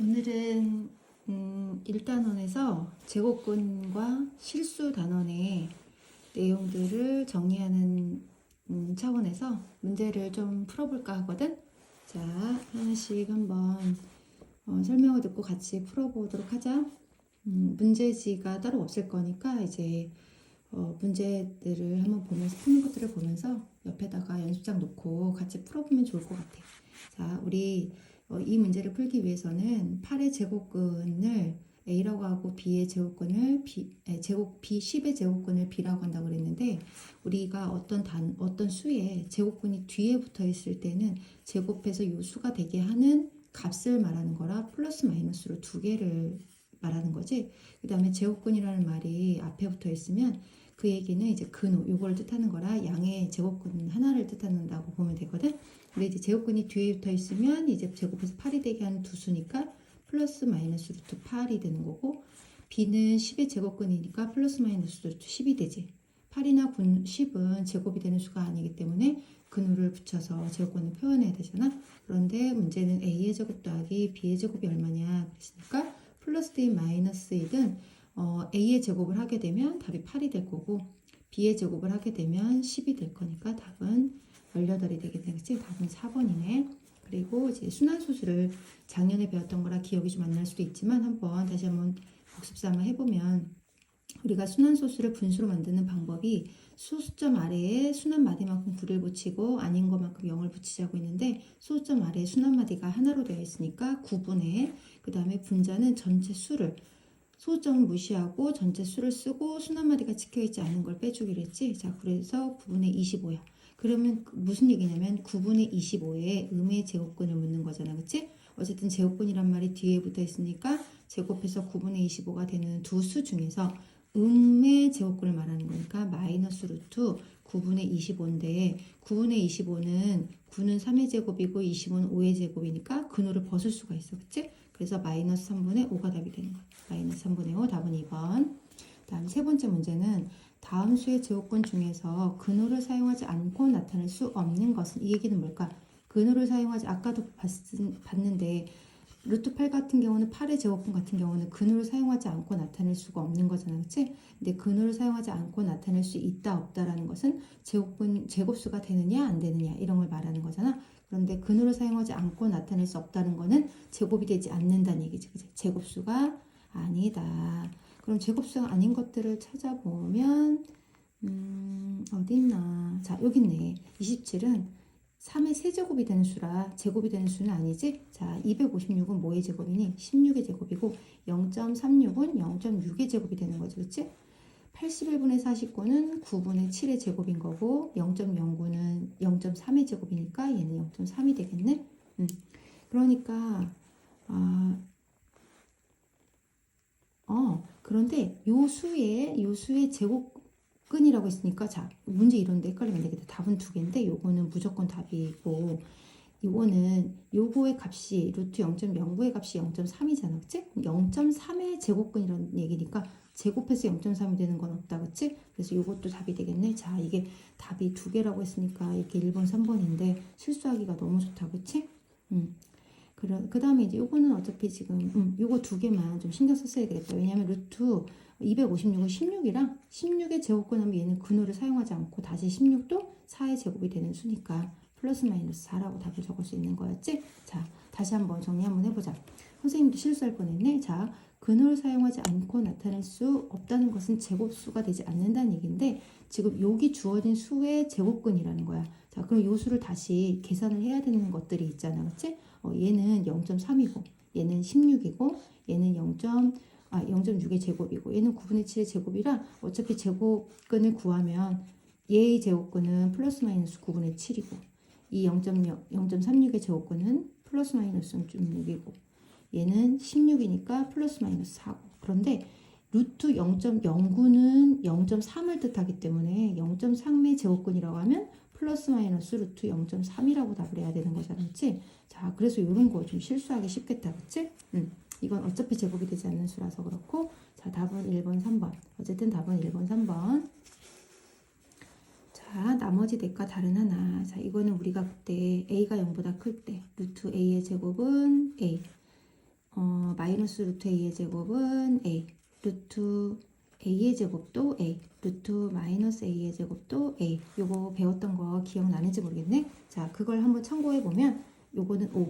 오늘은 1단원에서 제곱근과 실수 단원의 내용들을 정리하는 차원에서 문제를 좀 풀어볼까 하거든. 자, 하나씩 한번 설명을 듣고 같이 풀어보도록 하자. 문제지가 따로 없을 거니까 이제 문제들을 한번 보면서 푸는 것들을 보면서 옆에다가 연습장 놓고 같이 풀어보면 좋을 것 같아. 자, 우리 이 문제를 풀기 위해서는 8의 제곱근을 A라고 하고 B의 제곱근을 B 10의 제곱근을 B라고 한다고 그랬는데, 우리가 어떤 수의 제곱근이 뒤에 붙어 있을 때는 제곱해서 요 수가 되게 하는 값을 말하는 거라 플러스 마이너스로 두 개를 말하는 거지. 그 다음에 제곱근이라는 말이 앞에 붙어 있으면 그 얘기는 이제 근호, 요걸 뜻하는 거라 양의 제곱근 하나를 뜻한다고 보면 되거든. 근데 이제 제곱근이 뒤에 붙어 있으면 이제 제곱해서 8이 되게 하는 두 수니까 플러스 마이너스 루트 8이 되는 거고, B는 10의 제곱근이니까 플러스 마이너스 루트 10이 되지. 8이나 10은 제곱이 되는 수가 아니기 때문에 근호를 붙여서 제곱근을 표현해야 되잖아. 그런데 문제는 A의 제곱 더하기 B의 제곱이 얼마냐 그랬으니까 플러스 D 마이너스 1은 A의 제곱을 하게 되면 답이 8이 될 거고, B의 제곱을 하게 되면 10이 될 거니까 답은 18이 되게 되겠지. 답은 4번이네. 그리고 이제 순환소수를 작년에 배웠던 거라 기억이 좀 안 날 수도 있지만 다시 한번 복습삼아 해보면, 우리가 순환소수를 분수로 만드는 방법이 소수점 아래에 순환마디만큼 9를 붙이고 아닌 것만큼 0을 붙이자고 했는데, 소수점 아래에 순환마디가 하나로 되어 있으니까 9분의, 그 다음에 분자는 전체 수를, 소수점을 무시하고 전체 수를 쓰고 순환마디가 찍혀있지 않은 걸 빼주기로 했지. 자, 그래서 9분의 25야. 그러면 무슨 얘기냐면 9분의 25에 음의 제곱근을 묻는 거잖아. 그치? 어쨌든 제곱근이란 말이 뒤에 붙어 있으니까 제곱해서 9분의 25가 되는 두 수 중에서 음의 제곱근을 말하는 거니까 마이너스 루트 9분의 25인데, 9분의 25는 9는 3의 제곱이고 25는 5의 제곱이니까 근호를 벗을 수가 있어. 그치? 그래서 마이너스 3분의 5가 답이 되는 거야. 마이너스 3분의 5, 답은 2번. 다음 세 번째 문제는 다음 수의 제곱근 중에서 근호를 사용하지 않고 나타낼 수 없는 것은, 이 얘기는 뭘까? 근호를 사용하지, 아까도 봤는데 루트 8 같은 경우는 8의 제곱근 같은 경우는 근호를 사용하지 않고 나타낼 수가 없는 거잖아. 그치? 근데 근호를 사용하지 않고 나타낼 수 있다 없다라는 것은 제곱수가 되느냐 안 되느냐 이런 걸 말하는 거잖아. 그런데 근호를 사용하지 않고 나타낼 수 없다는 거는 제곱이 되지 않는다는 얘기지. 그치? 제곱수가 아니다. 그럼 제곱수가 아닌 것들을 찾아보면 어딨나. 자, 여기 있네. 27은 3의 세제곱이 되는 수라 제곱이 되는 수는 아니지. 자, 256은 뭐의 제곱이니? 16의 제곱이고 0.36은 0.6의 제곱이 되는 거지. 그치? 81분의 49는 9분의 7의 제곱인 거고, 0.09는 0.3의 제곱이니까 얘는 0.3이 되겠네. 그러니까 그런데 요 수의 제곱근이라고 했으니까, 자, 문제 이런데 헷갈리면 되겠다. 답은 두 개인데 요거는 무조건 답이고, 요거는 요거의 값이 루트 0.09의 값이 0.3이잖아. 그치? 0.3의 제곱근이라는 얘기니까 제곱해서 0.3이 되는 건 없다. 그치? 그래서 요것도 답이 되겠네. 자, 이게 답이 두 개라고 했으니까 이렇게 1번, 3번인데 실수하기가 너무 좋다. 그치? 그 다음에 이제 요거는 어차피 지금 요거 두 개만 좀 신경 썼어야 되겠다. 왜냐면 루트 256은 16이랑 16의 제곱근 하면 얘는 근호를 사용하지 않고 다시 16도 4의 제곱이 되는 수니까 플러스 마이너스 4라고 답을 적을 수 있는 거였지. 자, 다시 한번 정리 한번 해보자. 선생님도 실수할 뻔했네. 자, 근호를 사용하지 않고 나타낼 수 없다는 것은 제곱수가 되지 않는다는 얘기인데, 지금 여기 주어진 수의 제곱근이라는 거야. 자, 그럼 요 수를 다시 계산을 해야 되는 것들이 있잖아. 그치? 얘는 0.3이고 얘는 16이고 얘는 0.6의 제곱이고 얘는 9분의 7의 제곱이라 어차피 제곱근을 구하면 얘의 제곱근은 플러스 마이너스 9분의 7이고 이 0.36의 제곱근은 플러스 마이너스 0.6이고 얘는 16이니까 플러스 마이너스 4고, 그런데 루트 0.09는 0.3을 뜻하기 때문에 0.3의 제곱근이라고 하면 플러스 마이너스 루트 0.3이라고 답을 해야 되는 거잖아. 그치? 자, 그래서 이런 거 좀 실수하기 쉽겠다. 그치? 이건 어차피 제곱이 되지 않는 수라서 그렇고. 자, 답은 1번, 3번. 어쨌든 답은 1번, 3번. 자, 나머지 넷과 다른 하나. 자, 이거는 우리가 그때 A가 0보다 클 때 루트 A의 제곱은 A. 마이너스 루트 a의 제곱은 a, 루트 a의 제곱도 a, 루트 마이너스 a의 제곱도 a. 요거 배웠던 거 기억나는지 모르겠네. 자, 그걸 한번 참고해 보면 요거는 5,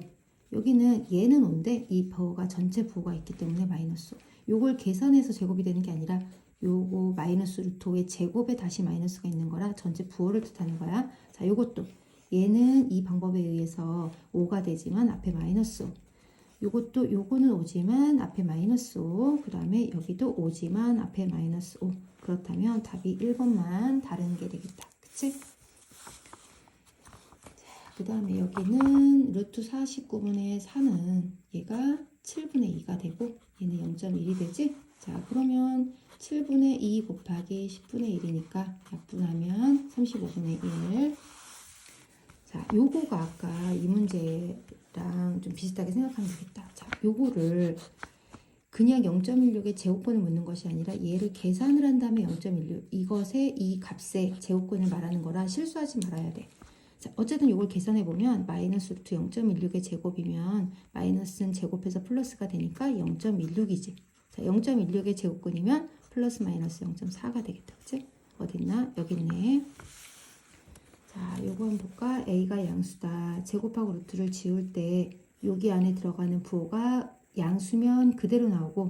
여기는 얘는 5인데 이 부호가 전체 부호가 있기 때문에 마이너스 5. 요걸 계산해서 제곱이 되는 게 아니라 요거 마이너스 루트 5의 제곱에 다시 마이너스가 있는 거라 전체 부호를 뜻하는 거야. 자, 요것도 얘는 이 방법에 의해서 5가 되지만 앞에 마이너스 5. 요것도 요거는 5지만 앞에 마이너스 5. 그 다음에 여기도 5지만 앞에 마이너스 5. 그렇다면 답이 1번만 다른 게 되겠다. 그치? 그 다음에 여기는 루트 49분의 4는 얘가 7분의 2가 되고 얘는 0.1이 되지? 자, 그러면 7분의 2 곱하기 10분의 1이니까 약분하면 35분의 1. 자, 요거가 아까 이 문제랑 좀 비슷하게 생각하면 되겠다. 자, 요거를 그냥 0.16의 제곱근을 묻는 것이 아니라 얘를 계산을 한 다음에 0.16 이것의 이 값의 제곱근을 말하는 거라 실수하지 말아야 돼. 자, 어쨌든 이걸 계산해 보면 마이너스 루트 0.16의 제곱이면 마이너스는 제곱해서 플러스가 되니까 0.16이지. 자, 0.16의 제곱근이면 플러스 마이너스 0.4가 되겠다. 그치? 어딨나? 여기 있네. 자, 요거 한번 볼까? a가 양수다. 제곱하고 루트를 지울 때 여기 안에 들어가는 부호가 양수면 그대로 나오고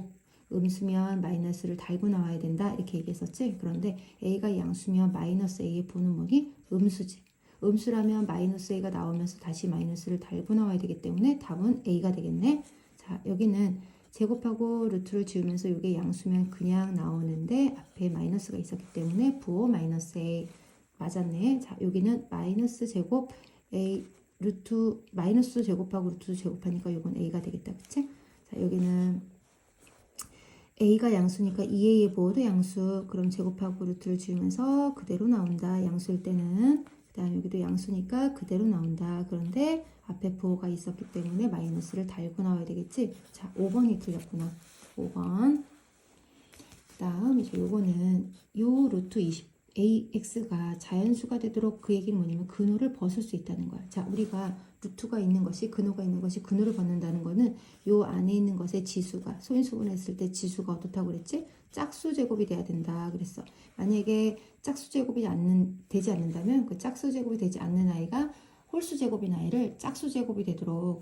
음수면 마이너스를 달고 나와야 된다. 이렇게 얘기했었지? 그런데 a가 양수면 마이너스 a의 부호는 뭐니? 음수지. 음수라면 마이너스 a가 나오면서 다시 마이너스를 달고 나와야 되기 때문에 답은 a가 되겠네. 자, 여기는 제곱하고 루트를 지우면서 이게 양수면 그냥 나오는데 앞에 마이너스가 있었기 때문에 부호 마이너스 a 맞았네. 자, 여기는 마이너스 제곱 a 루트 마이너스 제곱하고 루트 제곱하니까 이건 a가 되겠다. 그치? 자, 여기는 a가 양수니까 2a의 부호도 양수. 그럼 제곱하고 루트를 지우면서 그대로 나온다. 양수일 때는. 그 다음 여기도 양수니까 그대로 나온다. 그런데 앞에 부호가 있었기 때문에 마이너스를 달고 나와야 되겠지. 자, 5번이 틀렸구나. 5번. 그 다음 이제 요거는 요 루트 20 AX가 자연수가 되도록 그 얘기는 뭐냐면 근호를 벗을 수 있다는 거야. 자, 우리가 루트가 있는 것이 근호가 있는 것이 근호를 벗는다는 거는 요 안에 있는 것의 지수가 소인수분했을 때 지수가 어떻다고 그랬지? 짝수 제곱이 돼야 된다 그랬어. 만약에 짝수 제곱이 되지 않는다면 그 짝수 제곱이 되지 않는 아이가 홀수 제곱인 아이를 짝수 제곱이 되도록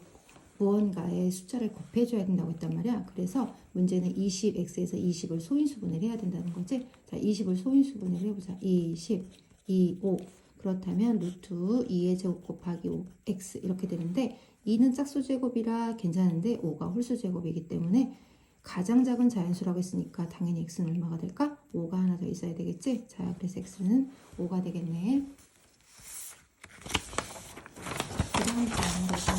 무언가의 숫자를 곱해줘야 된다고 했단 말이야. 그래서 문제는 20x에서 20을 소인수분해를 해야 된다는 거지. 자, 20을 소인수분해를 해보자. 20, 2, 5. 그렇다면 루트 2의 제곱 곱하기 5x 이렇게 되는데 2는 짝수제곱이라 괜찮은데 5가 홀수제곱이기 때문에 가장 작은 자연수라고 했으니까 당연히 x는 얼마가 될까? 5가 하나 더 있어야 되겠지? 자, 그래서 x는 5가 되겠네. 그 다음 다른 해서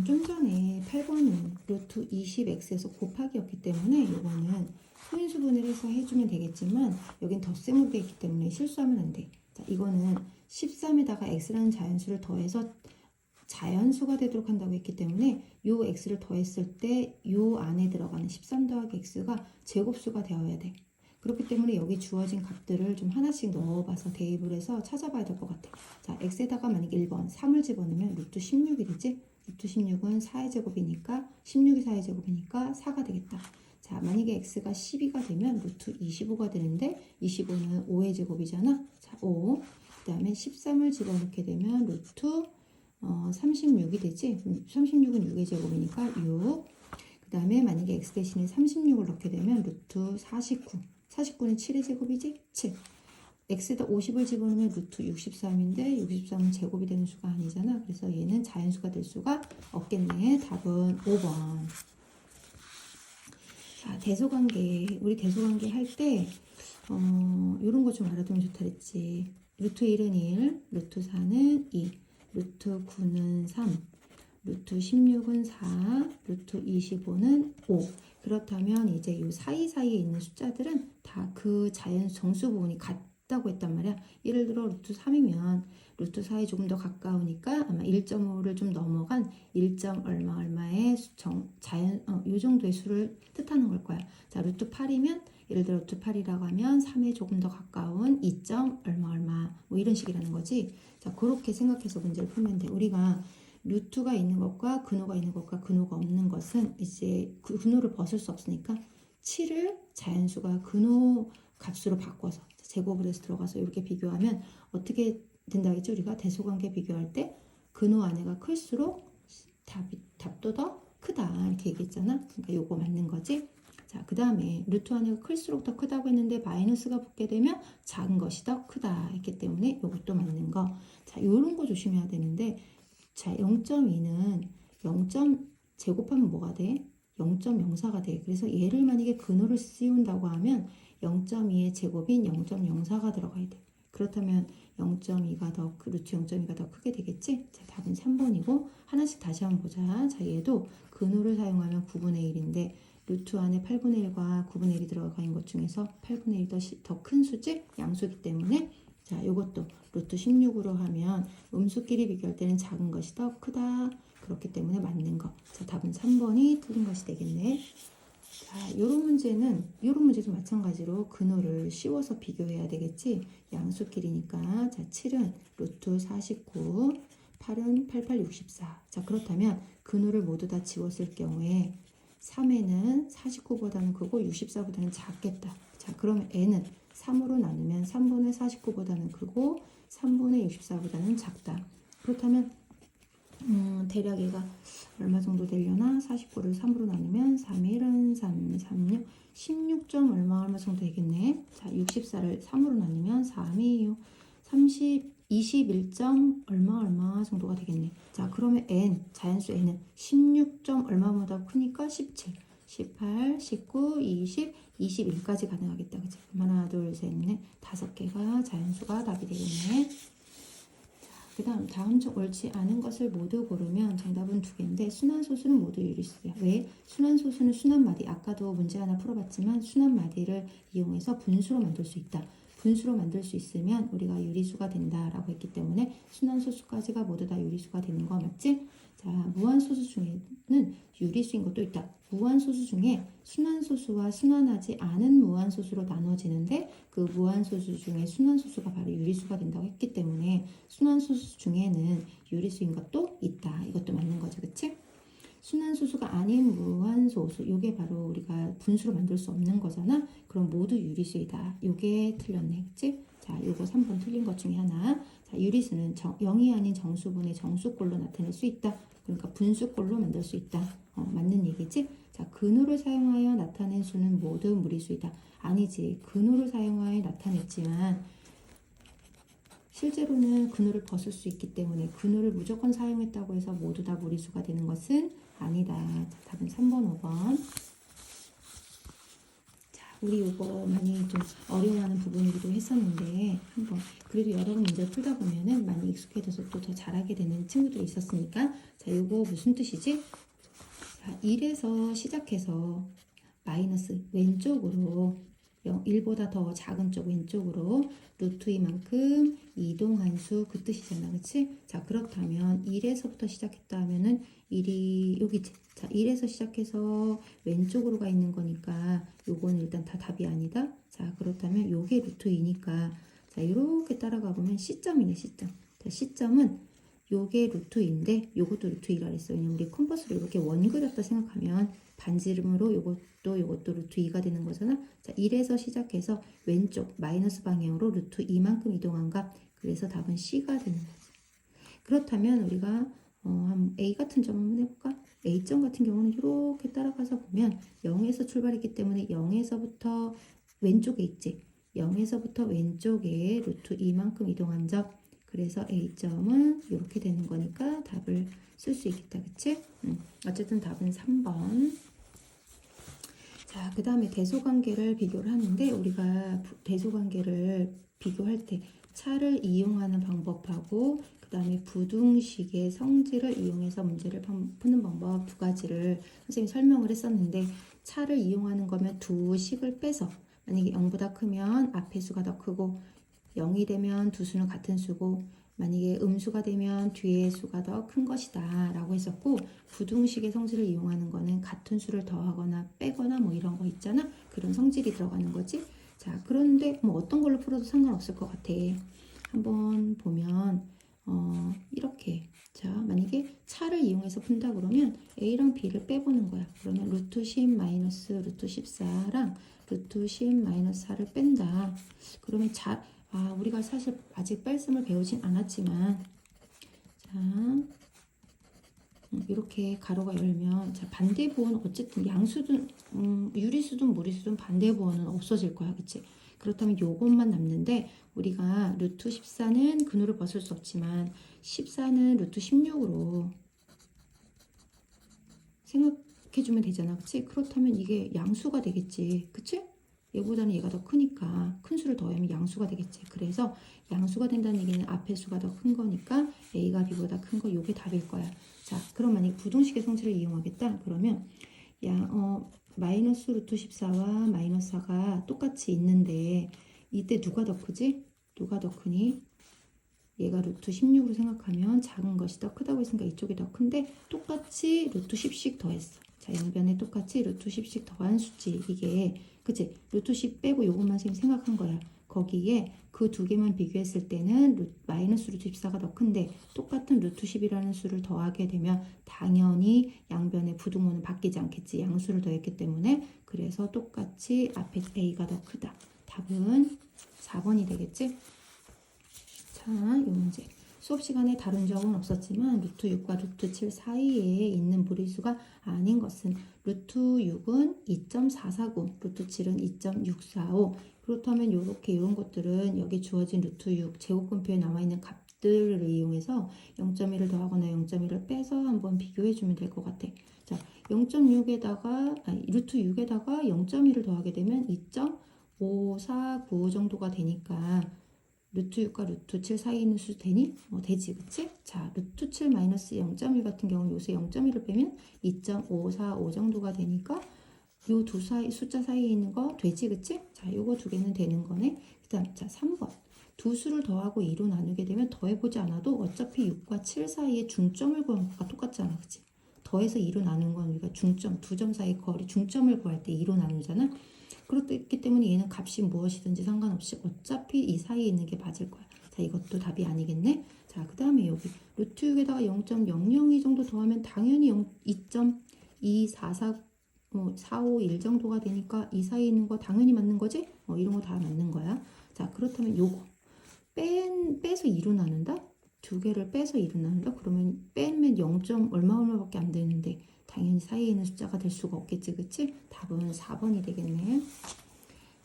좀 전에 8번은 루트 20x에서 곱하기였기 때문에 이거는 소인수분을 해서 해주면 되겠지만 여긴 덧셈으로 되어 있기 때문에 실수하면 안 돼. 자, 이거는 13에다가 x라는 자연수를 더해서 자연수가 되도록 한다고 했기 때문에 요 x를 더했을 때 요 안에 들어가는 13 더하기 x가 제곱수가 되어야 돼. 그렇기 때문에 여기 주어진 값들을 좀 하나씩 넣어봐서 대입을 해서 찾아봐야 될 것 같아. 자, x에다가 만약에 1번 3을 집어넣으면 루트 16이 되지? 루트 16은 4의 제곱이니까 16이 4의 제곱이니까 4가 되겠다. 자, 만약에 x가 12가 되면 루트 25가 되는데 25는 5의 제곱이잖아. 자, 5. 그 다음에 13을 집어넣게 되면 루트 36이 되지. 36은 6의 제곱이니까 6. 그 다음에 만약에 x 대신에 36을 넣게 되면 루트 49. 49는 7의 제곱이지? 7. x에다 50을 집어넣으면 루트 63인데 63은 제곱이 되는 수가 아니잖아. 그래서 얘는 자연수가 될 수가 없겠네. 답은 5번. 자, 대소관계. 우리 대소관계 할 때 이런 거 좀 알아두면 좋다 그랬지. 루트 1은 1, 루트 4는 2, 루트 9는 3, 루트 16은 4, 루트 25는 5. 그렇다면 이제 이 사이사이에 있는 숫자들은 다 그 자연 정수 부분이 같다고 했단 말이야. 예를 들어 루트 3이면 루트 4에 조금 더 가까우니까 아마 1.5를 좀 넘어간 1점 얼마 얼마의 요 정도의 수를 뜻하는 걸 거야. 자, 루트 8이면 예를 들어 루트 8이라고 하면 3에 조금 더 가까운 2점 얼마 얼마 뭐 이런 식이라는 거지. 자, 그렇게 생각해서 문제를 풀면 돼. 우리가 루트가 있는 것과 근호가 있는 것과 근호가 없는 것은 이제 그 근호를 벗을 수 없으니까 7을 자연수가 근호 값으로 바꿔서 제곱을 해서 들어가서 이렇게 비교하면 어떻게 된다 했죠? 우리가 대소관계 비교할 때 근호 안에가 클수록 답도 더 크다 이렇게 얘기했잖아. 그러니까 요거 맞는 거지. 자, 그 다음에 루트 안에가 클수록 더 크다고 했는데 마이너스가 붙게 되면 작은 것이 더 크다 했기 때문에 요것도 맞는 거. 자, 요런 거 조심해야 되는데, 자, 0.2는 0. 제곱하면 뭐가 돼? 0.04가 돼. 그래서 얘를 만약에 근호를 씌운다고 하면 0.2의 제곱인 0.04가 들어가야 돼. 그렇다면 0.2가 더, 루트 0.2가 더 크게 되겠지? 자, 답은 3번이고, 하나씩 다시 한번 보자. 자, 얘도 근호를 사용하면 9분의 1인데, 루트 안에 8분의 1과 9분의 1이 들어가 있는 것 중에서 8분의 1이 더 큰 수지? 양수기 때문에, 자, 요것도 루트 16으로 하면 음수끼리 비교할 때는 작은 것이 더 크다. 그렇기 때문에 맞는 거. 자, 답은 3번이 틀린 것이 되겠네. 자, 요런 문제도 마찬가지로 근호를 씌워서 비교해야 되겠지. 양수끼리니까. 자, 7은 루트 49, 8은 88, 64. 자, 그렇다면 근호를 모두 다 지웠을 경우에 3에는 49보다는 크고 64보다는 작겠다. 자, 그러면 n은 3으로 나누면 3분의 49보다는 크고 3분의 64보다는 작다. 그렇다면 대략 얘가 얼마 정도 되려나? 49를 3으로 나누면 3, 1은 3, 3, 6, 16점 얼마 정도 되겠네. 자, 64를 3으로 나누면 3, 2, 6, 30, 21점 얼마 정도가 되겠네. 자, 그러면 n, 자연수 n은 16점 얼마보다 크니까 17, 18, 19, 20, 21까지 가능하겠다. 그치? 하나, 둘, 셋, 넷, 5개가 자연수가 답이 되겠네. 그 다음 중 옳지 않은 것을 모두 고르면 정답은 2개인데 순환소수는 모두 유리수야. 왜? 순환소수는 순환마디. 아까도 문제 하나 풀어봤지만 순환마디를 이용해서 분수로 만들 수 있다. 분수로 만들 수 있으면 우리가 유리수가 된다라고 했기 때문에 순환소수까지가 모두 다 유리수가 되는 거 맞지? 자, 무한소수 중에는 유리수인 것도 있다. 무한소수 중에 순환소수와 순환하지 않은 무한소수로 나눠지는데 그 무한소수 중에 순환소수가 바로 유리수가 된다고 했기 때문에 순환소수 중에는 유리수인 것도 있다. 이것도 맞는 거죠. 그치? 순환소수가 아닌 무한소수, 이게 바로 우리가 분수로 만들 수 없는 거잖아. 그럼 모두 유리수이다. 이게 틀렸네. 그치? 자, 요거 3번 틀린 것 중에 하나. 자, 유리수는 0이 아닌 정수분의 정수꼴로 나타낼 수 있다. 그러니까 분수꼴로 만들 수 있다. 맞는 얘기지? 자, 근호를 사용하여 나타낸 수는 모두 무리수이다. 아니지. 근호를 사용하여 나타냈지만 실제로는 근호를 벗을 수 있기 때문에 근호를 무조건 사용했다고 해서 모두 다 무리수가 되는 것은 아니다. 자, 답은 3번, 5번. 자, 우리 이거 많이 좀 어려워하는 부분이기도 했었는데 한번 그래도 여러 번 문제를 풀다 보면은 많이 익숙해져서 또 더 잘하게 되는 친구들이 있었으니까 자, 이거 무슨 뜻이지? 자, 1에서 시작해서 마이너스 왼쪽으로 1보다 더 작은 쪽 왼쪽으로 루트 이만큼 이동한 수 그 뜻이잖아. 그치? 자, 그렇다면 1에서부터 시작했다 하면은 1이 여기지. 자, 1에서 시작해서 왼쪽으로 가 있는 거니까 요거는 일단 다 답이 아니다. 자, 그렇다면 요게 루트 2니까 자, 이렇게 따라가 보면 C점이네. C점. 자, C점은 요게 루트 2인데 요것도 루트 2라 그랬어. 왜냐면 우리 컴퍼스를 이렇게 원 그렸다 생각하면 반지름으로 요것도 루트 2가 되는 거잖아. 자, 1에서 시작해서 왼쪽 마이너스 방향으로 루트 2만큼 이동한 값. 그래서 답은 C가 되는 거지. 그렇다면 우리가 한 A 같은 점 한번 해볼까? A점 같은 경우는 이렇게 따라가서 보면 0에서 출발했기 때문에 0에서부터 왼쪽에 있지. 0에서부터 왼쪽에 루트 2만큼 이동한 점. 그래서 A점은 이렇게 되는 거니까 답을 쓸 수 있겠다. 그치? 어쨌든 답은 3번. 자, 그 다음에 대소관계를 비교를 하는데 우리가 대소관계를 비교할 때 차를 이용하는 방법하고 그 다음에 부등식의 성질을 이용해서 문제를 푸는 방법 2가지를 선생님이 설명을 했었는데 차를 이용하는 거면 두 식을 빼서 만약에 0보다 크면 앞의 수가 더 크고 0이 되면 두 수는 같은 수고 만약에 음수가 되면 뒤의 수가 더 큰 것이다 라고 했었고 부등식의 성질을 이용하는 거는 같은 수를 더하거나 빼거나 뭐 이런 거 있잖아. 그런 성질이 들어가는 거지. 자, 그런데 뭐 어떤 걸로 풀어도 상관없을 것 같아. 한번 보면 이렇게. 자, 만약에 차를 이용해서 푼다 그러면 A랑 B를 빼보는 거야. 그러면 루트 10 마이너스 루트 14랑 루트 10 마이너스 4를 뺀다. 그러면 우리가 사실 아직 뺄셈을 배우진 않았지만, 자, 이렇게 가로가 열면, 자, 반대부호는 어쨌든 양수든, 유리수든 무리수든 반대부호는 없어질 거야. 그치? 그렇다면 요것만 남는데, 우리가 루트 14는 근호를 벗을 수 없지만, 14는 루트 16으로 생각해주면 되잖아. 그치? 그렇다면 이게 양수가 되겠지. 그치? 얘보다는 얘가 더 크니까 큰 수를 더하면 양수가 되겠지. 그래서 양수가 된다는 얘기는 앞에 수가 더 큰 거니까 A가 B보다 큰 거, 요게 답일 거야. 자, 그럼 만약 부등식의 성질을 이용하겠다. 그러면 마이너스 루트 14와 마이너스 4가 똑같이 있는데 이때 누가 더 크지? 누가 더 크니? 얘가 루트 16으로 생각하면 작은 것이 더 크다고 했으니까 이쪽이 더 큰데 똑같이 루트 10씩 더했어. 자, 양변에 똑같이 루트 10씩 더한 수지. 이게 그치? 루트 10 빼고 요것만 생각한 거야. 거기에 그 두 개만 비교했을 때는 마이너스 루트 14가 더 큰데 똑같은 루트 10이라는 수를 더하게 되면 당연히 양변의 부등호는 바뀌지 않겠지. 양수를 더했기 때문에. 그래서 똑같이 앞에 A가 더 크다. 답은 4번이 되겠지? 자, 이 문제. 수업 시간에 다룬 적은 없었지만 루트 6과 루트 7 사이에 있는 무리수가 아닌 것은 루트 6은 2.449, 루트 7은 2.645. 그렇다면 이렇게 이런 것들은 여기 주어진 루트 6 제곱근표에 나와 있는 값들을 이용해서 0.1을 더하거나 0.1을 빼서 한번 비교해 주면 될 것 같아. 자, 0.6에다가 루트 6에다가 0.1을 더하게 되면 2.549 정도가 되니까 루트 6과 루트 7 사이에 있는 수 되니? 되지, 그치? 자, 루트 7 마이너스 0.1 같은 경우는 요새 0.1을 빼면 2.545 정도가 되니까 요 두 숫자 사이에 있는 거 되지, 그치? 자, 요거 두 개는 되는 거네. 그 다음, 자, 3번. 두 수를 더하고 2로 나누게 되면 더해보지 않아도 어차피 6과 7 사이에 중점을 구하는 거가 똑같잖아, 그치? 더해서 2로 나눈 건 우리가 중점, 두 점 사이 거리 중점을 구할 때 2로 나누잖아. 그렇기 때문에 얘는 값이 무엇이든지 상관없이 어차피 이 사이에 있는 게 맞을 거야. 자, 이것도 답이 아니겠네. 자, 그 다음에 여기 루트 6에다가 0.002 정도 더하면 당연히 2.2451 정도가 되니까 이 사이에 있는 거 당연히 맞는 거지? 이런 거 다 맞는 거야. 자, 그렇다면 요거 빼서 2로 나눈다? 두 개를 빼서 2로 나눈다? 그러면 빼면 0. 얼마밖에 안 되는데 당연히 사이에 있는 숫자가 될 수가 없겠지, 그치? 답은 4번이 되겠네.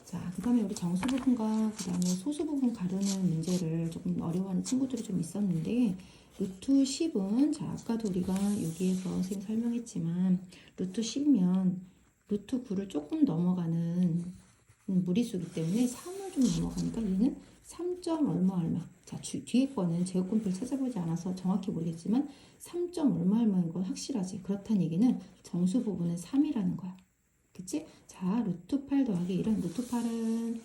자, 그 다음에 우리 정수 부분과 그 다음에 소수 부분 가르는 문제를 조금 어려워하는 친구들이 좀 있었는데, 루트 10은, 자, 아까도 우리가 여기에서 선생님 설명했지만, 루트 10이면 루트 9를 조금 넘어가는 무리수이기 때문에 3을 좀 넘어가니까 얘는 3. 얼마. 자, 뒤에 거는 제곱근표를 찾아보지 않아서 정확히 모르겠지만 3. 얼마인 건 확실하지. 그렇다는 얘기는 정수 부분은 3이라는 거야. 그치? 자, 루트 8 더하기 1은 루트 8은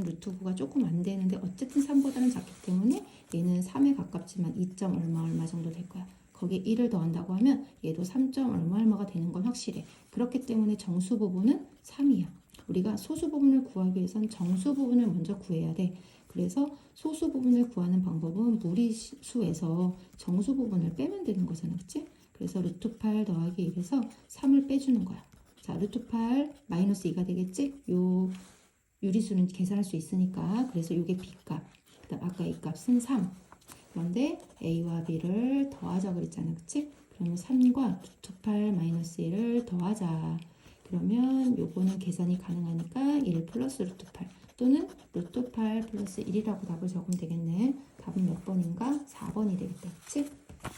루트 9가 조금 안 되는데 어쨌든 3보다는 작기 때문에 얘는 3에 가깝지만 2. 얼마 정도 될 거야. 거기에 1을 더한다고 하면 얘도 3. 얼마가 되는 건 확실해. 그렇기 때문에 정수 부분은 3이야. 우리가 소수 부분을 구하기 위해선 정수 부분을 먼저 구해야 돼. 그래서 소수 부분을 구하는 방법은 무리수에서 정수 부분을 빼면 되는 거잖아. 그치? 그래서 루트 8 더하기 1에서 3을 빼주는 거야. 자, 루트 8 마이너스 2가 되겠지? 요 유리수는 계산할 수 있으니까. 그래서 요게 B값. 그다음 아까 이 값은 3. 그런데 A와 B를 더하자 그랬잖아. 그치? 그러면 3과 루트 8 마이너스 1을 더하자. 그러면 요거는 계산이 가능하니까 1 플러스 루트 8 또는 루트 8 플러스 1이라고 답을 적으면 되겠네. 답은 몇 번인가? 4번이 되겠다. 그치?